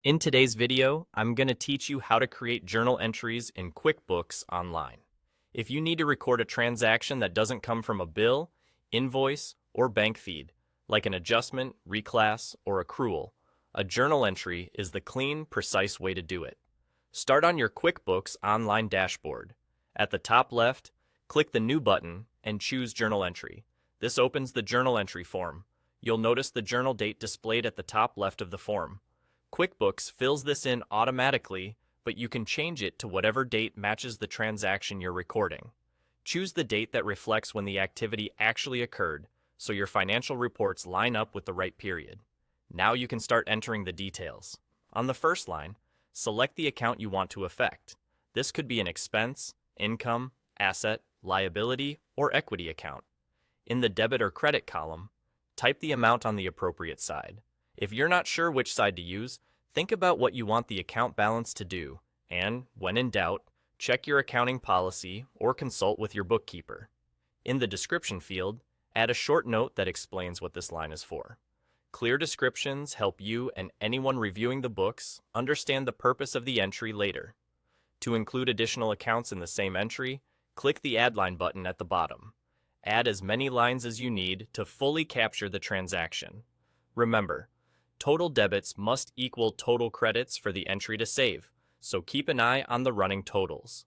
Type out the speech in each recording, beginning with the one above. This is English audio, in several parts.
In today's video, I'm going to teach you how to create journal entries in QuickBooks Online. If you need to record a transaction that doesn't come from a bill, invoice, or bank feed, like an adjustment, reclass, or accrual, a journal entry is the clean, precise way to do it. Start on your QuickBooks Online dashboard. At the top left, click the New button and choose Journal Entry. This opens the journal entry form. You'll notice the journal date displayed at the top left of the form. QuickBooks fills this in automatically, but you can change it to whatever date matches the transaction you're recording. Choose the date that reflects when the activity actually occurred, so your financial reports line up with the right period. Now you can start entering the details. On the first line, select the account you want to affect. This could be an expense, income, asset, liability, or equity account. In the debit or credit column, type the amount on the appropriate side. If you're not sure which side to use, think about what you want the account balance to do, and, when in doubt, check your accounting policy or consult with your bookkeeper. In the description field, add a short note that explains what this line is for. Clear descriptions help you and anyone reviewing the books understand the purpose of the entry later. To include additional accounts in the same entry, click the Add Line button at the bottom. Add as many lines as you need to fully capture the transaction. Remember, total debits must equal total credits for the entry to save, so keep an eye on the running totals.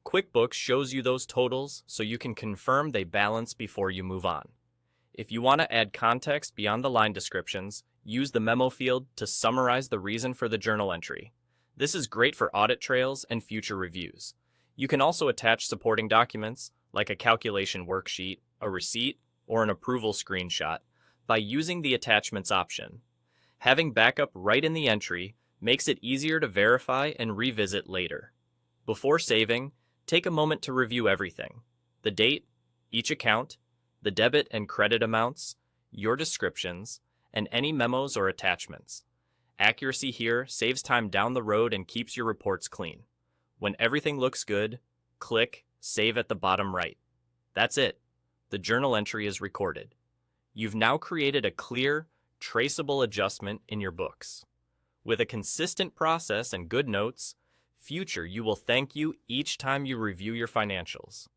QuickBooks shows you those totals so you can confirm they balance before you move on. If you want to add context beyond the line descriptions, use the memo field to summarize the reason for the journal entry. This is great for audit trails and future reviews. You can also attach supporting documents, like a calculation worksheet, a receipt, or an approval screenshot, by using the attachments option. Having backup right in the entry makes it easier to verify and revisit later. Before saving, take a moment to review everything: the date, each account, the debit and credit amounts, your descriptions, and any memos or attachments. Accuracy here saves time down the road and keeps your reports clean. When everything looks good, click Save at the bottom right. That's it. The journal entry is recorded. You've now created a clear, traceable adjustment in your books. With a consistent process and good notes, you will thank you each time you review your financials.